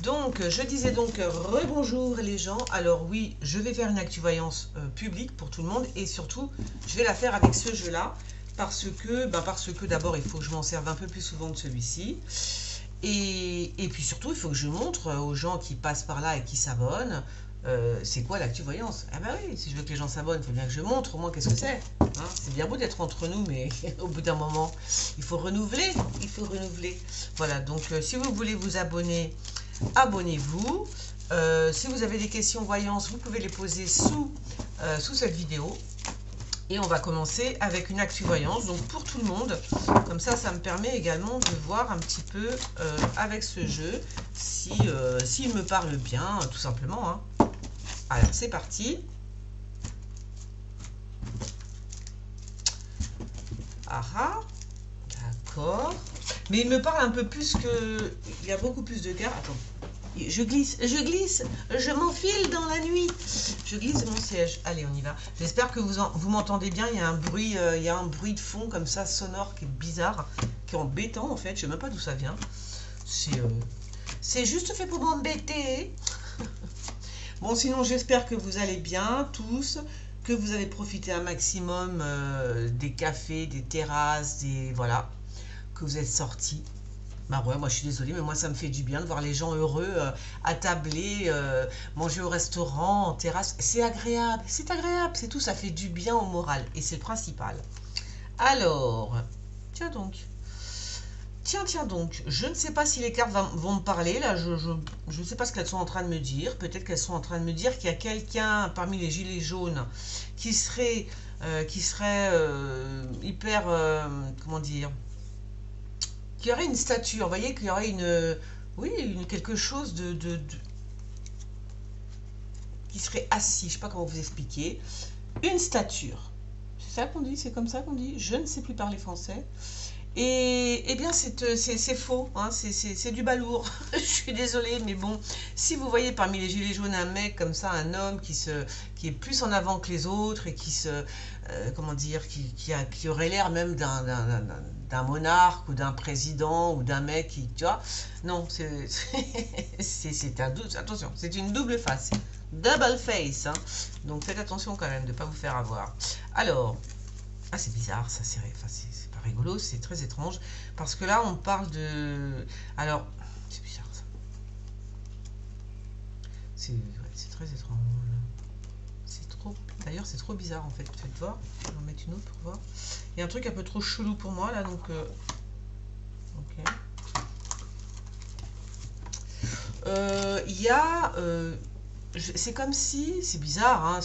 Donc, je disais donc rebonjour les gens. Alors oui, je vais faire une actu-voyance publique pour tout le monde et surtout, je vais la faire avec ce jeu-là parce que d'abord, il faut que je m'en serve un peu plus souvent que celui-ci. Et puis surtout, il faut que je montre aux gens qui passent par là et qui s'abonnent, c'est quoi l'actu-voyance. Ah bah oui, si je veux que les gens s'abonnent, il faut bien que je montre au moins qu'est-ce que c'est. Hein, c'est bien beau d'être entre nous, mais au bout d'un moment, il faut renouveler. Il faut renouveler. Voilà, donc si vous voulez vous abonner, abonnez-vous. Si vous avez des questions voyance, vous pouvez les poser sous cette vidéo. Et on va commencer avec une actu voyance, donc pour tout le monde. Comme ça me permet également de voir un petit peu avec ce jeu s'il me parle bien, tout simplement. Hein. Alors, c'est parti. Ah ah, d'accord. Mais il me parle un peu plus que... Il y a beaucoup plus de cartes. Attends. Je glisse, je m'enfile dans la nuit. Je glisse mon siège. Allez, on y va. J'espère que vous m'entendez bien. Il y a un bruit de fond comme ça, sonore, qui est bizarre, qui est embêtant en fait. Je sais même pas d'où ça vient. C'est juste fait pour m'embêter. Bon, sinon, j'espère que vous allez bien tous, que vous avez profité un maximum des cafés, des terrasses, voilà, que vous êtes sortis. Bah ouais, moi je suis désolée, mais moi ça me fait du bien de voir les gens heureux, attablés, manger au restaurant, en terrasse. C'est agréable, c'est tout, ça fait du bien au moral. Et c'est le principal. Alors, tiens donc. Tiens donc, je ne sais pas si les cartes vont me parler, là, je ne sais pas ce qu'elles sont en train de me dire. Peut-être qu'elles sont en train de me dire qu'il y a quelqu'un parmi les gilets jaunes qui serait hyper, comment dire, qu'il y aurait une stature, vous voyez, qu'il y aurait quelque chose qui serait assis, je ne sais pas comment vous expliquer, une stature. C'est ça qu'on dit, c'est comme ça qu'on dit, je ne sais plus parler français. Et eh bien, c'est faux, hein, c'est du balourd. Je suis désolée, mais bon, si vous voyez parmi les gilets jaunes un mec comme ça, un homme qui est plus en avant que les autres et comment dire, qui aurait l'air même d'un monarque ou d'un président ou d'un mec qui, tu vois, non, c'est un doute, attention, c'est une double face, double face, hein, donc faites attention quand même de ne pas vous faire avoir. Alors, ah, c'est bizarre, ça, c'est pas rigolo, c'est très étrange. Parce que là, on parle de... Alors, c'est bizarre, ça. C'est très étrange. C'est trop... D'ailleurs, c'est trop bizarre, en fait. Faites voir. Je vais en mettre une autre pour voir. Il y a un truc un peu trop chelou pour moi, là, donc... Ok. Il y a... c'est comme si... C'est bizarre, hein,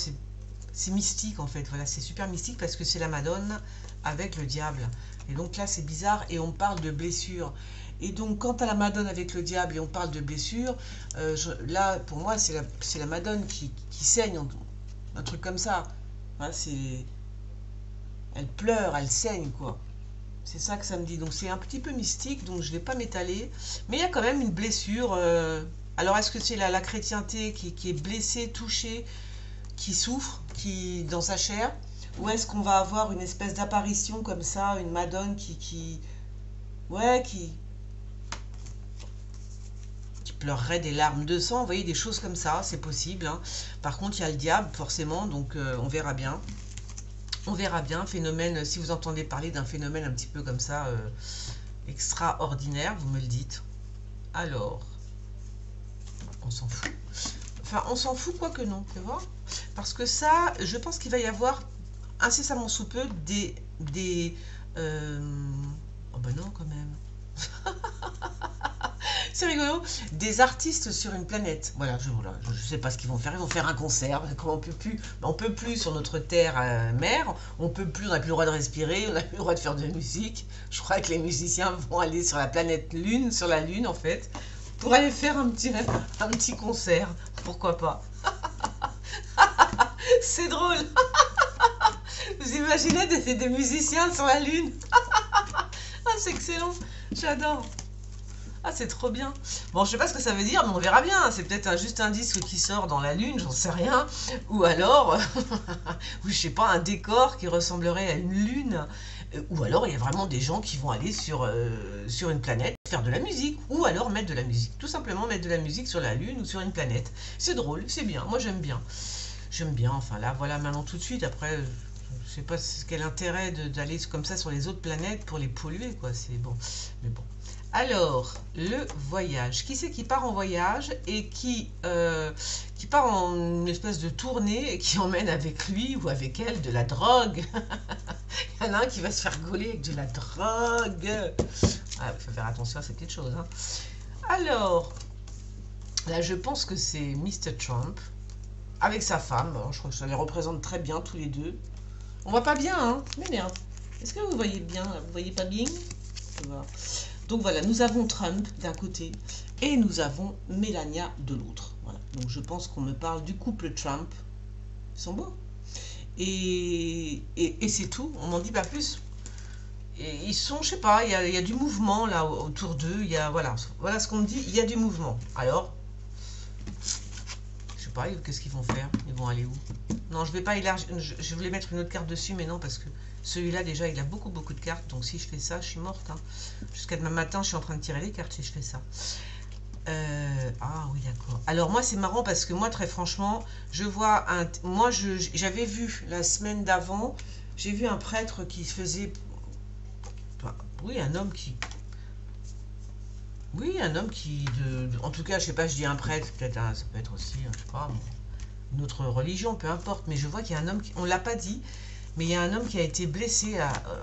c'est mystique en fait, voilà, c'est super mystique parce que c'est la Madone avec le diable. Et donc là c'est bizarre et on parle de blessure. Et donc quant à la Madone avec le diable et on parle de blessure, là pour moi c'est la Madone qui saigne, un truc comme ça. Voilà, elle pleure, elle saigne quoi. C'est ça que ça me dit. Donc c'est un petit peu mystique, donc je ne vais pas m'étaler. Mais il y a quand même une blessure. Alors est-ce que c'est la chrétienté qui est blessée, touchée, qui souffre, dans sa chair, ou est-ce qu'on va avoir une espèce d'apparition comme ça, une Madone qui pleurerait des larmes de sang, vous voyez, des choses comme ça, c'est possible. Hein. Par contre, il y a le diable, forcément, donc on verra bien. On verra bien, phénomène, si vous entendez parler d'un phénomène un petit peu comme ça, extraordinaire, vous me le dites. Alors, on s'en fout. Enfin, on s'en fout, quoique non, tu vois. Parce que ça, je pense qu'il va y avoir incessamment sous peu oh ben non, quand même. C'est rigolo. Des artistes sur une planète. Voilà, je sais pas ce qu'ils vont faire. Ils vont faire un concert. On peut plus sur notre terre mère. On peut plus, on n'a plus le droit de respirer. On n'a plus le droit de faire de musique. Je crois que les musiciens vont aller sur la planète Lune, sur la Lune en fait, pour aller faire un petit concert. Pourquoi pas? C'est drôle. Vous imaginez des musiciens sur la Lune? Ah, c'est excellent. J'adore. Ah, c'est trop bien. Bon, je sais pas ce que ça veut dire, mais on verra bien. C'est peut-être juste un disque qui sort dans la Lune, j'en sais rien. Ou alors, ou je sais pas, un décor qui ressemblerait à une Lune. Ou alors, il y a vraiment des gens qui vont aller sur une planète faire de la musique, ou alors mettre de la musique. Tout simplement mettre de la musique sur la Lune ou sur une planète. C'est drôle, c'est bien, moi j'aime bien. J'aime bien, enfin là, voilà, maintenant tout de suite, après, je sais pas quel intérêt d'aller comme ça sur les autres planètes pour les polluer, quoi, c'est bon, mais bon. Alors, le voyage. Qui c'est qui part en voyage et qui part en une espèce de tournée et qui emmène avec lui ou avec elle de la drogue? Il y en a un qui va se faire gauler avec de la drogue. Ah, il faut faire attention à ces petites choses, hein. Alors, là, je pense que c'est Mr. Trump avec sa femme. Alors, je crois que ça les représente très bien tous les deux. On voit pas bien, hein? Mais merde. Est-ce que vous voyez bien, là? Vous voyez pas bien? Donc voilà, nous avons Trump d'un côté et nous avons Melania de l'autre. Voilà. Donc je pense qu'on me parle du couple Trump. Ils sont beaux. Et c'est tout, on m'en dit pas plus. Et ils sont, je sais pas, il y a du mouvement là autour d'eux. Voilà ce qu'on me dit, il y a du mouvement. Alors, je sais pas, qu'est-ce qu'ils vont faire? Ils vont aller où? Non, je vais pas élargir, je voulais mettre une autre carte dessus, mais non, parce que celui-là, déjà, il a beaucoup de cartes. Donc, si je fais ça, je suis morte. Hein. Jusqu'à demain matin, je suis en train de tirer les cartes si je fais ça. Ah oui, d'accord. Alors, moi, c'est marrant parce que moi, très franchement, je vois un... Moi, j'avais vu la semaine d'avant, j'ai vu un prêtre qui faisait... Enfin, oui, un homme qui... Oui, un homme qui... En tout cas, je sais pas, je dis un prêtre, peut-être ça peut être aussi, je sais pas, une autre religion, peu importe. Mais je vois qu'il y a un homme qui... On l'a pas dit, mais il y a un homme qui a été blessé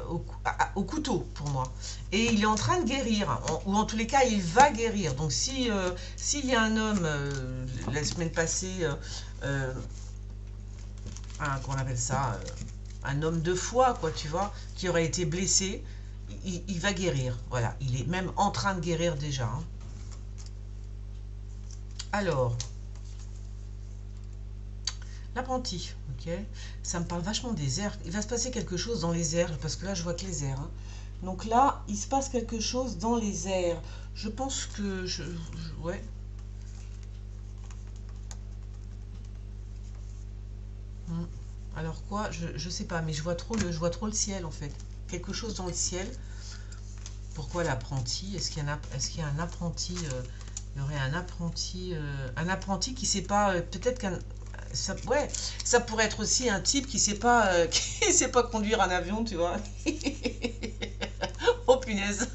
au couteau, pour moi. Et il est en train de guérir, ou en tous les cas, il va guérir. Donc, s'il y a un homme, la semaine passée, comment on appelle ça, un homme de foi, quoi, tu vois, qui aurait été blessé, il va guérir. Voilà, il est même en train de guérir déjà. Hein. Alors... L'apprenti, ok. Ça me parle vachement des airs. Il va se passer quelque chose dans les airs, parce que là, je vois que les airs. Hein. Donc là, il se passe quelque chose dans les airs. Je pense que... ouais. Alors quoi? Je sais pas, mais je vois trop le ciel, en fait. Quelque chose dans le ciel. Pourquoi l'apprenti? Est-ce qu'il y a un apprenti... il y aurait un apprenti qui sait pas... peut-être qu'un... ouais, ça pourrait être aussi un type qui sait pas conduire un avion, tu vois. Oh punaise.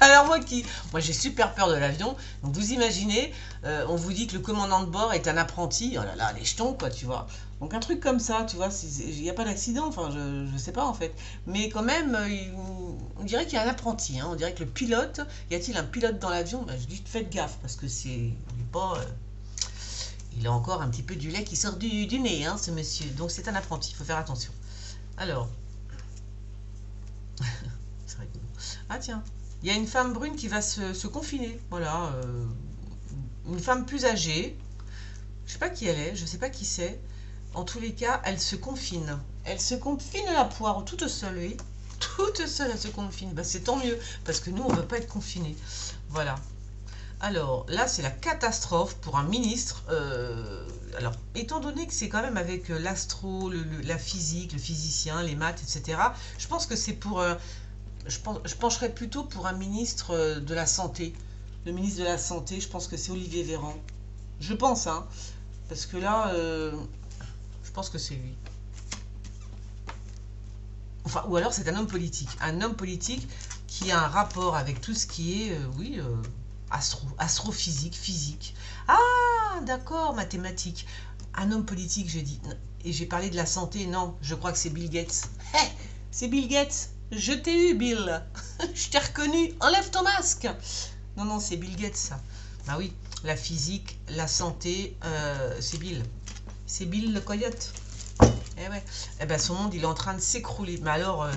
Alors moi j'ai super peur de l'avion. Donc vous imaginez, on vous dit que le commandant de bord est un apprenti. Oh là là, les jetons quoi, tu vois. Donc un truc comme ça, tu vois, il n'y a pas d'accident. Enfin, je sais pas en fait. Mais quand même, on dirait qu'il y a un apprenti. Hein. On dirait que le pilote, y a-t-il un pilote dans l'avion? Ben, je dis faites gaffe parce que il n'est pas il a encore un petit peu du lait qui sort du nez, hein, ce monsieur. Donc c'est un apprenti, il faut faire attention. Alors, c'est rigolo. Ah tiens, il y a une femme brune qui va se confiner. Voilà, une femme plus âgée. Je sais pas qui elle est, je sais pas qui c'est. En tous les cas, elle se confine. Elle se confine la poire toute seule, oui. Toute seule, elle se confine. Bah, c'est tant mieux, parce que nous, on ne veut pas être confinés. Voilà. Alors, là, c'est la catastrophe pour un ministre. Alors, étant donné que c'est quand même avec l'astro, la physique, le physicien, les maths, etc., je pense que c'est pour... je pencherais plutôt pour un ministre de la Santé. Le ministre de la Santé, je pense que c'est Olivier Véran. Je pense, hein. Parce que là, je pense que c'est lui. Enfin, ou alors c'est un homme politique. Un homme politique qui a un rapport avec tout ce qui est, oui... astrophysique, physique. Ah, d'accord, mathématiques. Un homme politique, j'ai dit. Et j'ai parlé de la santé, non, je crois que c'est Bill Gates. Hé, c'est Bill Gates. Je t'ai eu, Bill. Je t'ai reconnu. Enlève ton masque. Non, non, c'est Bill Gates, ça. Bah oui, la physique, la santé, c'est Bill. C'est Bill le coyote. Eh ouais. Eh ben, son monde, il est en train de s'écrouler. Mais alors,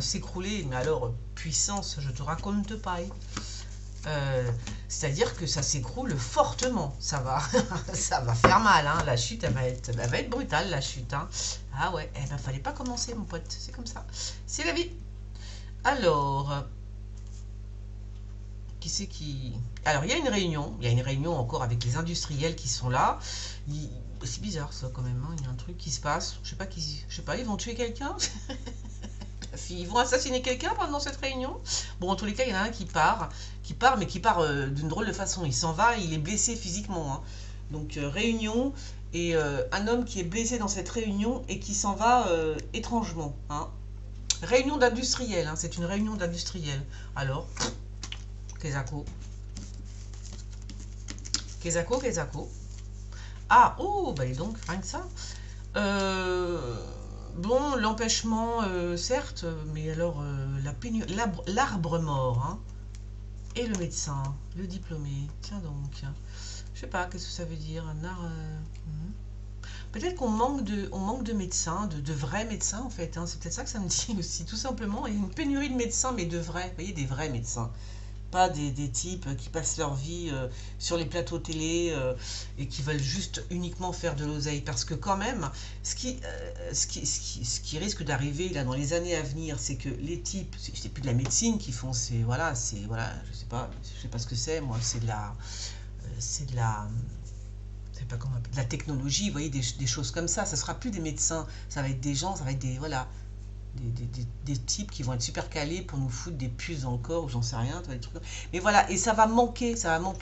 puissance, je te raconte pas. C'est-à-dire que ça s'écroule fortement, ça va faire mal, hein. La chute, elle va être brutale, la chute, hein. Ah ouais, eh ben fallait pas commencer, mon pote, c'est comme ça, c'est la vie. Alors, qui c'est qui... Alors, il y a une réunion encore avec les industriels qui sont là. C'est bizarre ça quand même, hein. Il y a un truc qui se passe, je sais pas, ils vont tuer quelqu'un. Ils vont assassiner quelqu'un pendant cette réunion. Bon, en tous les cas, il y en a un mais qui part d'une drôle de façon. Il s'en va, il est blessé physiquement, hein. Donc, réunion, et un homme qui est blessé dans cette réunion et qui s'en va étrangement, hein. Réunion d'industriels, hein, c'est une réunion d'industriels. Alors, Kezako. Kezako. Ah, oh, bah et donc, rien que ça. Bon, l'empêchement, certes, mais alors l'arbre mort, hein, et le médecin, le diplômé, tiens donc. Je sais pas, qu'est-ce que ça veut dire, un art... Peut-être qu'on manque de médecins, de vrais médecins en fait, hein. C'est peut-être ça que ça me dit aussi, tout simplement. Il y a une pénurie de médecins, mais de vrais, vous voyez, des vrais médecins. Pas des types qui passent leur vie sur les plateaux télé et qui veulent juste uniquement faire de l'oseille. Parce que quand même, ce qui risque d'arriver là dans les années à venir, c'est que les types, c'est plus de la médecine qu'ils font, voilà, je sais pas ce que c'est, moi, c'est de la, je sais pas comment on appelle, de la technologie, vous voyez, des choses comme ça sera plus des médecins, ça va être des gens, ça va être des, voilà, des types qui vont être super calés pour nous foutre des puces dans le corps ou j'en sais rien, des trucs. Mais voilà, et ça va manquer,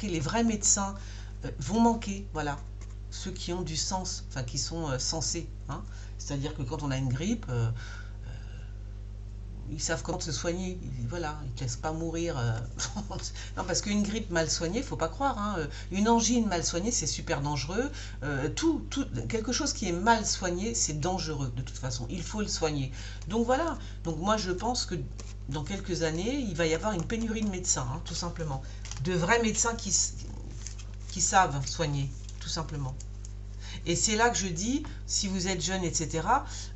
les vrais médecins vont manquer, voilà, ceux qui ont du sens, enfin qui sont sensés, hein. C'est-à-dire que quand on a une grippe, ils savent comment se soigner, voilà, ils ne te laissent pas mourir. Non, parce qu'une grippe mal soignée, faut pas croire, hein. Une angine mal soignée, c'est super dangereux. Quelque chose qui est mal soigné, c'est dangereux de toute façon. Il faut le soigner. Donc voilà. Donc moi, je pense que dans quelques années, il va y avoir une pénurie de médecins, hein, tout simplement. De vrais médecins qui savent soigner, tout simplement. Et c'est là que je dis, si vous êtes jeune, etc.,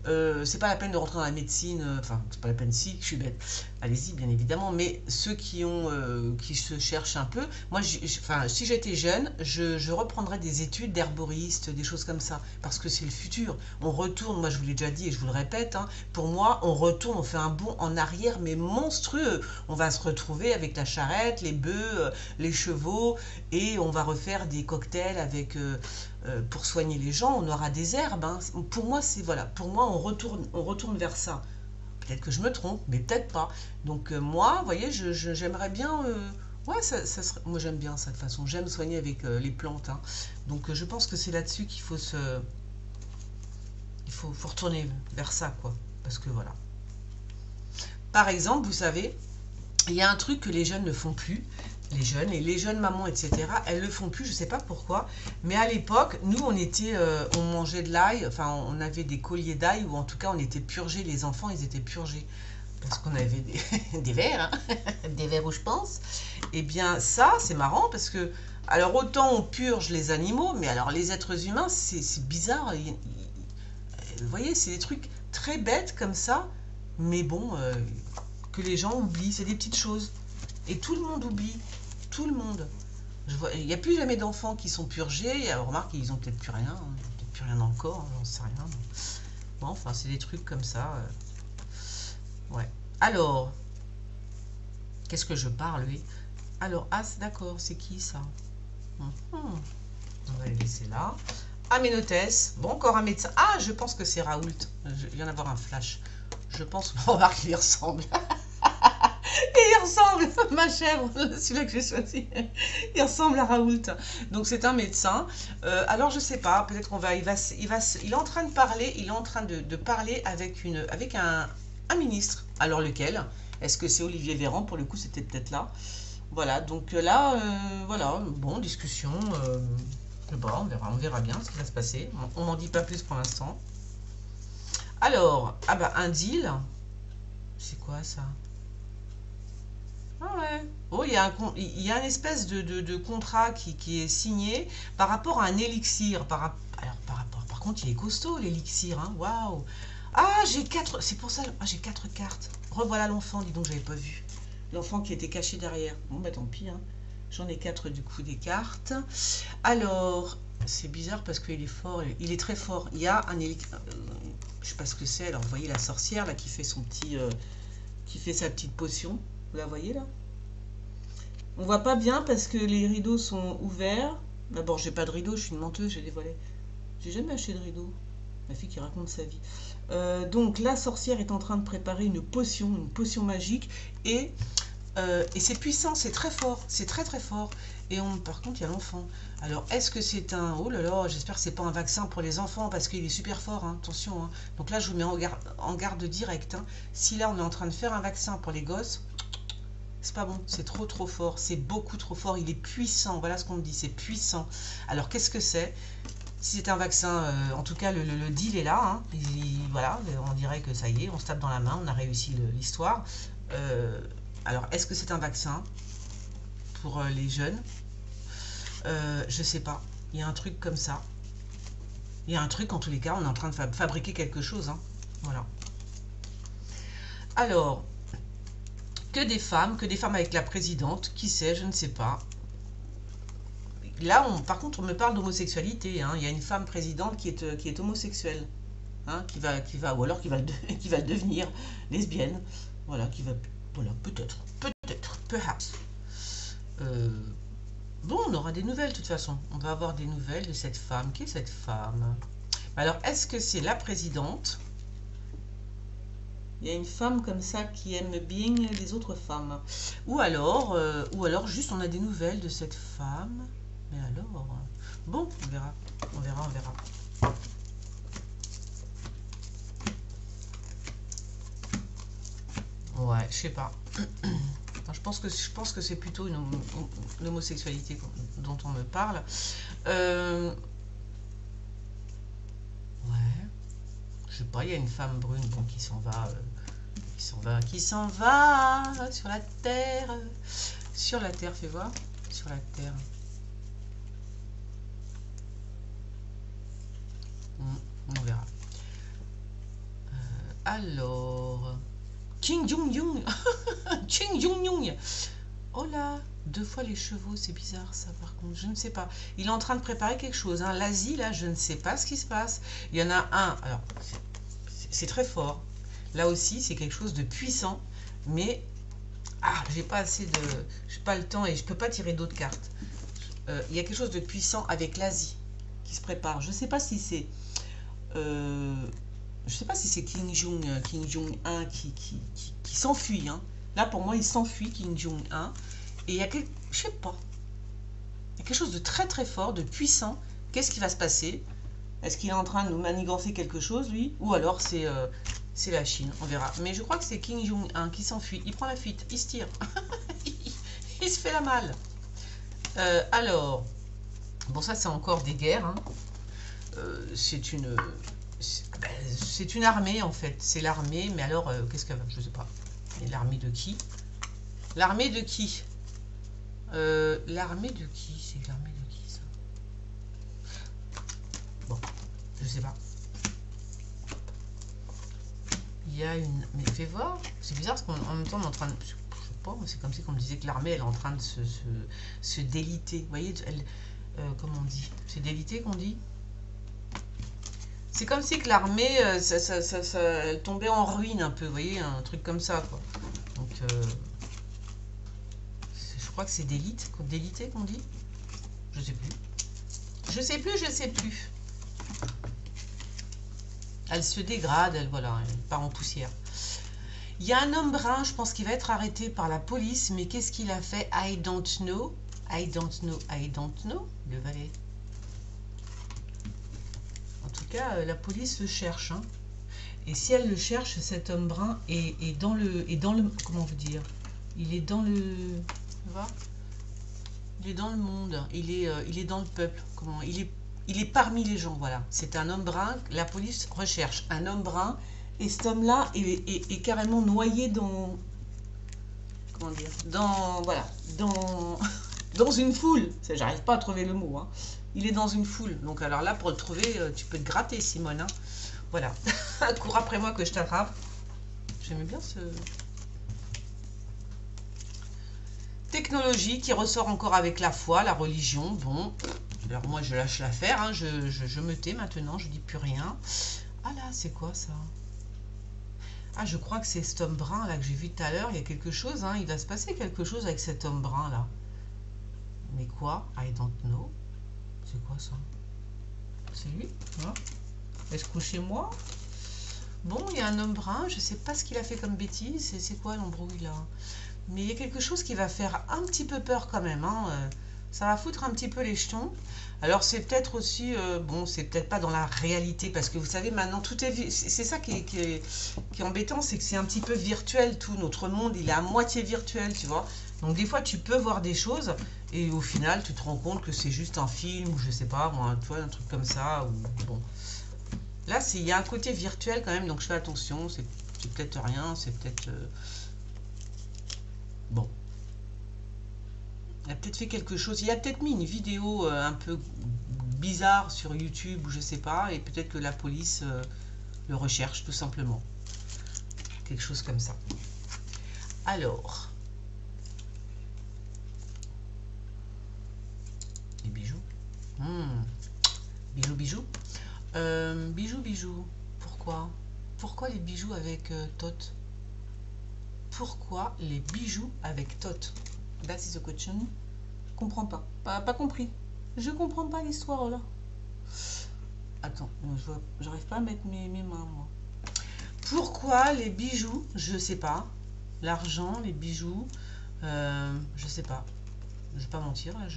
c'est pas la peine de rentrer dans la médecine, enfin, c'est pas la peine si, je suis bête, allez-y, bien évidemment, mais ceux qui se cherchent un peu, moi, enfin, si j'étais jeune, je reprendrais des études d'herboriste, des choses comme ça, parce que c'est le futur. On retourne, moi je vous l'ai déjà dit et je vous le répète, hein, pour moi, on retourne, on fait un bond en arrière, mais monstrueux. On va se retrouver avec la charrette, les bœufs, les chevaux, et on va refaire des cocktails avec... pour soigner les gens, on aura des herbes, hein. Pour moi, voilà. Pour moi, on retourne vers ça. Peut-être que je me trompe, mais peut-être pas. Donc moi, vous voyez, j'aimerais bien... ouais, ça serait, moi j'aime bien ça de toute façon. J'aime soigner avec les plantes, hein. Donc je pense que c'est là-dessus qu'il faut faut retourner vers ça, quoi. Parce que voilà. Par exemple, vous savez, il y a un truc que les jeunes ne font plus. Les jeunes mamans, etc., elles le font plus, je sais pas pourquoi, mais à l'époque, nous, on mangeait de l'ail, enfin, on avait des colliers d'ail, ou en tout cas, on était purgés, les enfants, ils étaient purgés, parce qu'on avait des verres, hein, des verres où je pense. Eh bien, ça, c'est marrant, parce que, alors, autant on purge les animaux, mais alors, les êtres humains, c'est bizarre, vous voyez, c'est des trucs très bêtes, comme ça, mais bon, que les gens oublient, c'est des petites choses, et tout le monde oublie. Tout le monde. Il n'y a plus jamais d'enfants qui sont purgés. Alors, remarque, ils ont peut-être plus rien. Hein, peut-être plus rien dans le corps, hein, j'en sais rien. Bon, enfin, c'est des trucs comme ça. Ouais. Alors, qu'est-ce que je parle, lui? Alors, ah, d'accord, c'est qui ça? On va les laisser là. Aménotès. Bon, encore un médecin. Ah, je pense que c'est Raoult. Je viens d'avoir un flash. Je pense. On va qu'il y ressemble. Et il ressemble, ma chèvre, celui-là que j'ai choisi, il ressemble à Raoult. Donc c'est un médecin. Alors je sais pas, peut-être il est en train de parler, parler avec un ministre. Alors lequel? Est-ce que c'est Olivier Véran? Pour le coup, c'était peut-être là. Voilà, donc là, voilà, bon, discussion. Bon, on verra bien ce qui va se passer. On m'en dit pas plus pour l'instant. Alors, ah bah un deal. C'est quoi ça? Ah ouais. Oh, il y a une espèce de contrat qui est signé par rapport à un élixir. Par contre, il est costaud l'élixir, hein. Waouh. Ah, c'est pour ça, j'ai 4 cartes. Revoilà l'enfant, dis donc, j'avais pas vu. L'enfant qui était caché derrière. Bon, bah tant pis, hein. J'en ai 4 du coup des cartes. Alors, c'est bizarre parce qu'il est fort, il est très fort. Il y a un élixir, je sais pas ce que c'est. Alors, vous voyez la sorcière là qui fait qui fait sa petite potion. Vous la voyez là? On voit pas bien parce que les rideaux sont ouverts. D'abord, j'ai pas de rideau, je suis une menteuse, j'ai des volets. J'ai jamais acheté de rideau. Ma fille qui raconte sa vie. Donc la sorcière est en train de préparer une potion magique et c'est puissant, c'est très fort, c'est très très fort. Et par contre, il y a l'enfant. Alors, est-ce que c'est un... Oh là là, j'espère que c'est pas un vaccin pour les enfants parce qu'il est super fort, hein, attention. Hein. Donc là, je vous mets en garde direct. Hein. Si là, on est en train de faire un vaccin pour les gosses, c'est pas bon, c'est trop trop fort, c'est beaucoup trop fort, il est puissant, voilà ce qu'on me dit, c'est puissant. Alors, qu'est-ce que c'est? Si c'est un vaccin, en tout cas, le deal est là. Hein. Voilà, on dirait que ça y est, on se tape dans la main, on a réussi l'histoire. Alors, est-ce que c'est un vaccin pour les jeunes? Je sais pas. Il y a un truc comme ça. Il y a un truc, en tous les cas, on est en train de fabriquer quelque chose. Hein. Voilà. Alors, que des femmes avec la présidente, qui sait, je ne sais pas. Là, par contre, on me parle d'homosexualité. Hein. Il y a une femme présidente qui est homosexuelle. Hein, qui va, ou alors qui va le devenir lesbienne. Voilà, voilà, peut-être, perhaps. Bon, on aura des nouvelles de toute façon. On va avoir des nouvelles de cette femme. Qui est cette femme? Alors, est-ce que c'est la présidente? Il y a une femme comme ça qui aime bien les autres femmes. Ou alors juste on a des nouvelles de cette femme. Mais alors... Bon, on verra. On verra. Ouais, je sais pas. Je pense que c'est plutôt une homosexualité dont on me parle. Ouais. Je sais pas, il y a une femme brune bon, qui s'en va sur la terre. Sur la terre, fais voir. Sur la terre. On verra. Alors... Kim Jong-un. Kim Jong-un. Oh là, 2 fois les chevaux, c'est bizarre ça par contre, je ne sais pas. Il est en train de préparer quelque chose. Hein. L'Asie, là, je ne sais pas ce qui se passe. Il y en a un, alors, c'est très fort. Là aussi, c'est quelque chose de puissant, mais... Ah, j'ai pas assez de... J'ai pas le temps et je peux pas tirer d'autres cartes. Il y a quelque chose de puissant avec l'Asie qui se prépare. Je ne sais pas si c'est... Je sais pas si c'est Kim Jong-un qui s'enfuit. Hein. Là, pour moi, il s'enfuit, Kim Jong-un. Et il y a quelque... Je sais pas. Il y a quelque chose de très très fort, de puissant. Qu'est-ce qui va se passer? Est-ce qu'il est en train de nous manigancer quelque chose, lui? Ou alors c'est la Chine, on verra. Mais je crois que c'est Kim Jong-un qui s'enfuit. Il prend la fuite, il se tire. Il se fait la malle. Alors, bon ça c'est encore des guerres. Hein. C'est une armée en fait. C'est l'armée, mais alors, qu'est-ce qu'elle va? Je sais pas. L'armée de qui? L'armée de qui? L'armée de qui? C'est l'armée de qui ça? Bon, je sais pas. Il y a une... Mais fais voir. C'est bizarre parce qu'en même temps on est en train de... Je sais pas, c'est comme si on me disait que l'armée elle est en train de se déliter. Vous voyez, comment on dit? C'est déliter qu'on dit? C'est comme si que l'armée, elle tombait en ruine un peu, vous voyez, un truc comme ça, quoi. Donc, je crois que c'est délité qu'on dit. Je sais plus. Je sais plus. Elle se dégrade, voilà, elle part en poussière. Il y a un homme brun, je pense qu'il va être arrêté par la police, mais qu'est-ce qu'il a fait? I don't know. Le valet. En tout cas, la police le cherche. Hein. Et si elle le cherche, cet homme brun est dans le... Comment vous dire? Il est dans le... Tu vois? Il est dans le monde. Il est dans le peuple. Comment? Il est parmi les gens, voilà. C'est un homme brun. La police recherche un homme brun. Et cet homme-là est carrément noyé dans... Comment dire? Voilà. Dans une foule. J'arrive pas à trouver le mot. Hein. Il est dans une foule. Donc alors là, pour le trouver, tu peux te gratter, Simone. Hein. Voilà. Cours après moi que je t'attrape. J'aimais bien ce... Technologie qui ressort encore avec la foi, la religion. Bon, alors moi je lâche l'affaire. Hein. Je me tais maintenant, je dis plus rien. Ah là, c'est quoi ça? Ah, je crois que c'est cet homme brun là que j'ai vu tout à l'heure. Il y a quelque chose, hein. Il va se passer quelque chose avec cet homme brun là. Mais quoi? I don't know. C'est quoi ça? C'est lui? Voilà. Est-ce que chez moi? Bon, il y a un homme brun, je sais pas ce qu'il a fait comme bêtise, c'est quoi l'embrouille là? Mais il y a quelque chose qui va faire un petit peu peur quand même, hein. Ça va foutre un petit peu les jetons. Alors c'est peut-être aussi, bon, c'est peut-être pas dans la réalité, parce que vous savez, maintenant, tout est... C'est ça qui est embêtant, c'est que c'est un petit peu virtuel, tout. Notre monde, il est à moitié virtuel, tu vois. Donc des fois, tu peux voir des choses, et au final, tu te rends compte que c'est juste un film, ou je sais pas, moi, tu vois, un truc comme ça, ou bon. Là, il y a un côté virtuel quand même, donc je fais attention, c'est peut-être rien, c'est peut-être... bon. Il a peut-être fait quelque chose, il a peut-être mis une vidéo un peu bizarre sur YouTube, ou je sais pas, et peut-être que la police le recherche tout simplement. Quelque chose comme ça. Alors, les bijoux. Bijoux, bijoux. Bijoux, bijoux. Pourquoi? Pourquoi les bijoux avec Tot? Pourquoi les bijoux avec Tot? That is a question. Je comprends pas. Pas compris. Je comprends pas l'histoire là. Attends, j'arrive pas à mettre mes mains moi. Pourquoi les bijoux? Je sais pas. L'argent, les bijoux, je sais pas. Je vais pas mentir, là,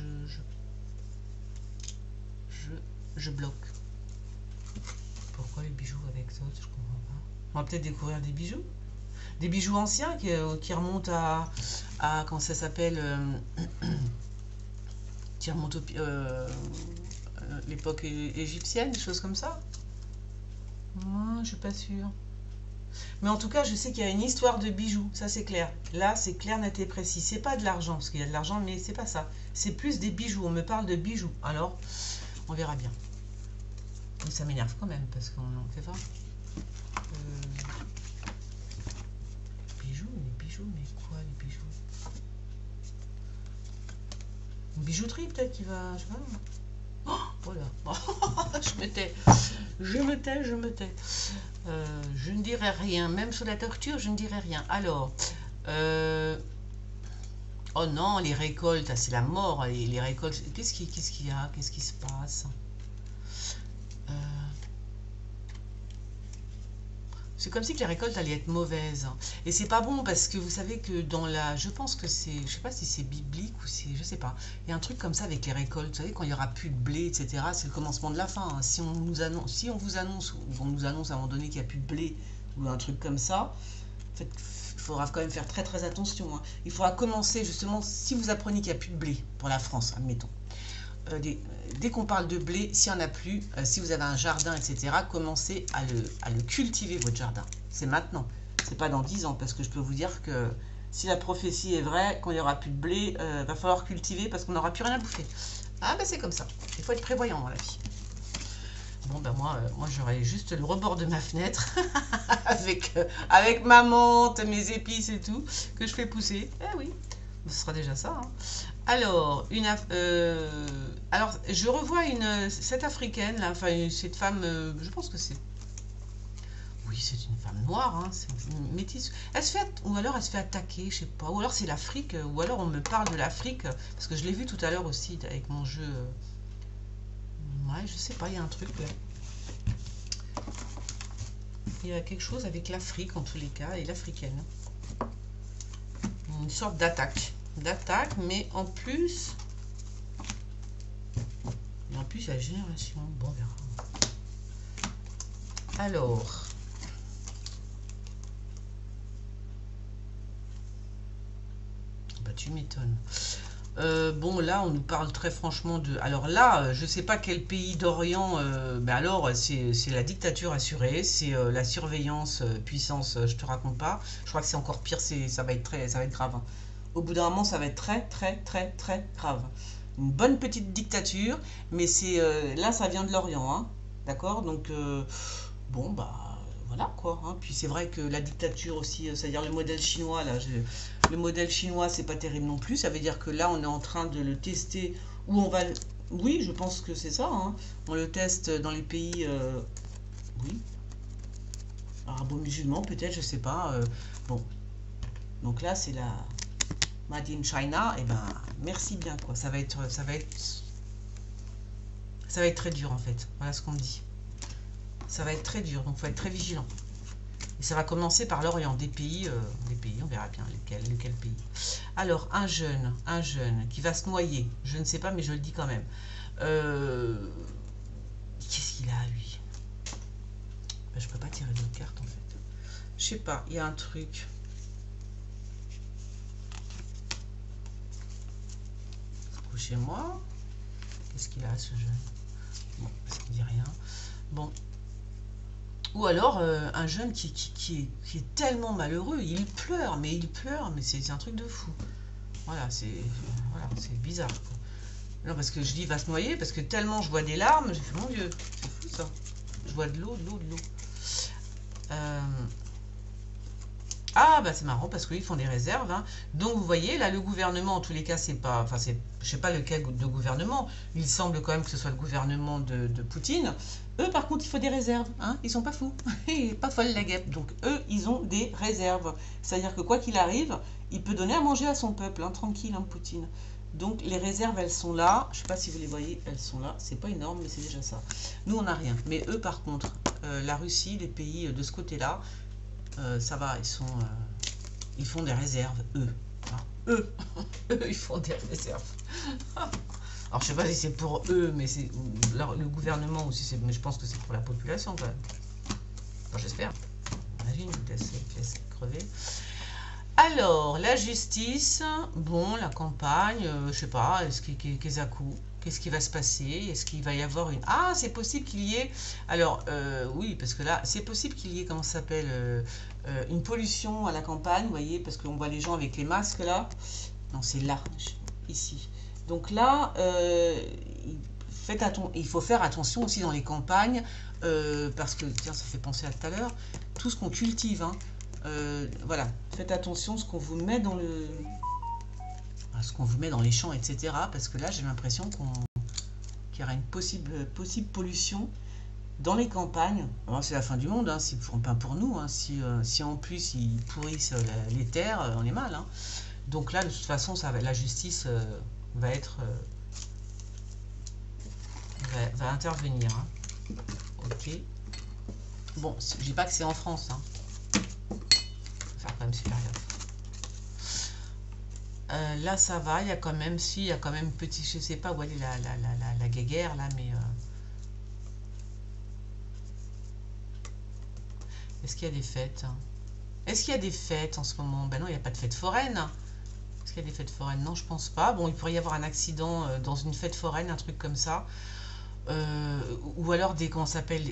je bloque. Pourquoi les bijoux avec ça? Je comprends pas. On va peut-être découvrir des bijoux. Des bijoux anciens qui remontent à comment ça s'appelle qui remontent l'époque égyptienne, des choses comme ça. Moi, je suis pas sûre. Mais en tout cas, je sais qu'il y a une histoire de bijoux, ça c'est clair. Là, c'est clair, net et précis. C'est pas de l'argent, parce qu'il y a de l'argent, mais c'est pas ça. C'est plus des bijoux, on me parle de bijoux. Alors, on verra bien. Mais ça m'énerve quand même, parce qu'on n'en fait pas. Bijoux, mais quoi les bijoux? Une bijouterie peut-être qui va... Je sais pas. Oh, voilà. Je me tais. Je ne dirai rien. Même sous la torture, je ne dirai rien. Alors, oh non, les récoltes, c'est la mort. Les récoltes, qu'est-ce qu'il y a? Qu'est-ce qui se passe? C'est comme si que les récoltes allaient être mauvaises. Et c'est pas bon parce que vous savez que dans la... Je pense que c'est... Je sais pas si c'est biblique ou c'est... Je sais pas. Il y a un truc comme ça avec les récoltes. Vous savez, quand il n'y aura plus de blé, etc., c'est le commencement de la fin. Si on vous annonce, ou on nous annonce à un moment donné qu'il n'y a plus de blé, ou un truc comme ça, en fait, il faudra quand même faire très très attention. Hein. Il faudra commencer justement, si vous apprenez qu'il n'y a plus de blé pour la France, admettons. Dès qu'on parle de blé, s'il n'y en a plus, si vous avez un jardin, etc., commencez à le cultiver, votre jardin. C'est maintenant, c'est pas dans 10 ans, parce que je peux vous dire que si la prophétie est vraie, quand il n'y aura plus de blé, va falloir cultiver parce qu'on n'aura plus rien à bouffer. Ah ben c'est comme ça, il faut être prévoyant dans la vie. Bon ben moi j'aurai juste le rebord de ma fenêtre avec ma menthe, mes épices et tout, que je fais pousser. Eh oui, ce sera déjà ça. Hein. Alors, alors, je revois cette africaine, là, enfin, cette femme, je pense que c'est... Oui, c'est une femme noire, hein, c'est une métisse. Ou alors elle se fait attaquer, je sais pas. Ou alors c'est l'Afrique, ou alors on me parle de l'Afrique, parce que je l'ai vu tout à l'heure aussi avec mon jeu. Ouais, je sais pas, il y a un truc là. Il y a quelque chose avec l'Afrique en tous les cas, et l'africaine. Une sorte d'attaque. Mais en plus il y a la génération. Bon, on verra. Alors, bah tu m'étonnes. Bon, là on nous parle très franchement de... Alors là, je sais pas quel pays d'Orient, ben alors c'est la dictature assurée, c'est la surveillance, puissance, je te raconte pas. Je crois que c'est encore pire, ça va être grave. Hein. Au bout d'un moment, ça va être très, très, très, très grave. Une bonne petite dictature, mais c'est là, ça vient de l'Orient, hein, d'accord? Donc, bon, bah, voilà, quoi. Hein. Puis c'est vrai que la dictature aussi, c'est-à-dire le modèle chinois, là, le modèle chinois, c'est pas terrible non plus. Ça veut dire que là, on est en train de le tester, où on va... Oui, je pense que c'est ça, hein. On le teste dans les pays... oui. Arabo-musulmans, peut-être, je sais pas. Bon. Donc là, c'est la... Made in China, et ben merci bien quoi. Ça va être très dur en fait. Voilà ce qu'on me dit. ça va être très dur, donc il faut être très vigilant. Et ça va commencer par l'Orient, des pays, on verra bien lequel pays. Alors, un jeune qui va se noyer, je ne sais pas, mais je le dis quand même. Qu'est-ce qu'il a, lui? Ben, je peux pas tirer d'autres cartes, en fait. Je sais pas, il y a un truc. Chez moi. Qu'est-ce qu'il a, ce jeune? Bon, parce qu'il dit rien. Bon. Ou alors, un jeune qui est tellement malheureux, il pleure, mais c'est un truc de fou. Voilà, c'est bizarre, quoi. Non, parce que je dis va se noyer, parce que tellement je vois des larmes, j'ai fait mon Dieu, c'est fou ça. Je vois de l'eau. Ah, bah c'est marrant parce qu'ils font des réserves, hein. Donc vous voyez, là, le gouvernement, en tous les cas, c'est pas... Enfin, je sais pas lequel de gouvernement. Il semble quand même que ce soit le gouvernement de Poutine. Eux, par contre, il faut des réserves, hein. Ils sont pas fous. Pas folle la guêpe. Donc eux, ils ont des réserves. C'est-à-dire que quoi qu'il arrive, il peut donner à manger à son peuple, hein, tranquille, hein, Poutine. Donc les réserves, elles sont là. Je sais pas si vous les voyez, elles sont là. C'est pas énorme, mais c'est déjà ça. Nous, on n'a rien. Mais eux, par contre, la Russie, les pays de ce côté-là, ça va, ils font des réserves, eux. Enfin, eux, ils font des réserves. Alors, je sais pas si c'est pour eux, mais c'est le gouvernement aussi, mais je pense que c'est pour la population, quand même. Enfin, j'espère. Imagine, je laisse crever. Alors, la justice, bon, la campagne, je sais pas, qu'est-ce qui va se passer? Est-ce qu'il va y avoir une... Ah, c'est possible qu'il y ait... Alors, oui, parce que là, c'est possible qu'il y ait, comment ça s'appelle, une pollution à la campagne, vous voyez, parce qu'on voit les gens avec les masques, là. Non, c'est là, ici. Donc là, il faut faire attention aussi dans les campagnes, parce que, tiens, ça fait penser à tout à l'heure, tout ce qu'on cultive, hein. Voilà, faites attention à ce qu'on vous met dans les champs, etc. Parce que là, j'ai l'impression qu'il y aura une possible pollution dans les campagnes. C'est la fin du monde, hein, pas pour nous. Hein, si en plus ils pourrissent les terres, on est mal. Hein. Donc là, de toute façon, la justice va intervenir. Hein. Ok. Bon, je dis pas que c'est en France. Hein. Faire quand même super gaffe. Là ça va, il y a quand même petit, je sais pas où elle est la guéguerre là, mais est-ce qu'il y a des fêtes? Est-ce qu'il y a des fêtes en ce moment? Ben non, il n'y a pas de fête foraine. Est-ce qu'il y a des fêtes foraines? Non, je pense pas. Bon, il pourrait y avoir un accident dans une fête foraine, un truc comme ça. Ou alors comment ça s'appelle,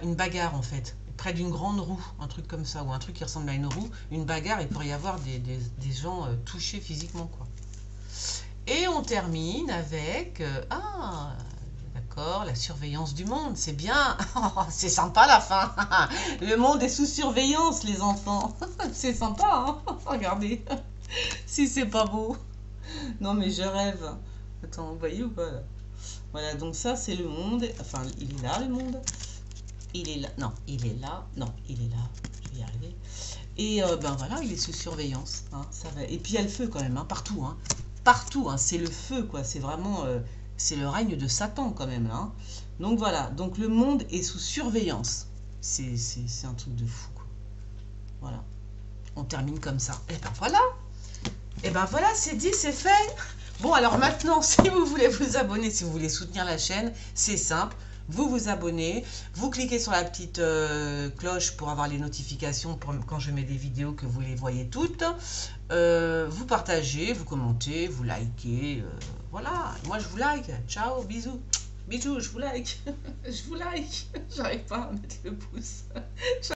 une bagarre en fait. Près d'une grande roue, un truc comme ça, ou un truc qui ressemble à une roue, une bagarre, il pourrait y avoir des gens touchés physiquement, quoi. Et on termine avec, d'accord, la surveillance du monde, c'est bien, c'est sympa la fin, le monde est sous surveillance, les enfants, c'est sympa, hein. Regardez, si c'est pas beau, non mais je rêve, attends, vous voyez ou pas là? Voilà, donc ça c'est le monde, enfin, il est là le monde. Il est là, non, il est là, non, il est là, je vais y arriver. Et ben voilà, il est sous surveillance, hein, ça va. Et puis il y a le feu quand même, hein, partout, hein, c'est le feu, quoi, c'est vraiment, c'est le règne de Satan quand même, hein. Donc voilà, donc le monde est sous surveillance, c'est un truc de fou, quoi. Voilà, on termine comme ça, et ben voilà, c'est dit, c'est fait. Bon, alors maintenant, si vous voulez vous abonner, si vous voulez soutenir la chaîne, c'est simple. Vous vous abonnez, vous cliquez sur la petite cloche pour avoir les notifications quand je mets des vidéos, que vous les voyez toutes. Vous partagez, vous commentez, vous likez. Voilà, moi je vous like. Ciao, bisous. Bisous, je vous like. Je vous like. J'arrive pas à mettre le pouce.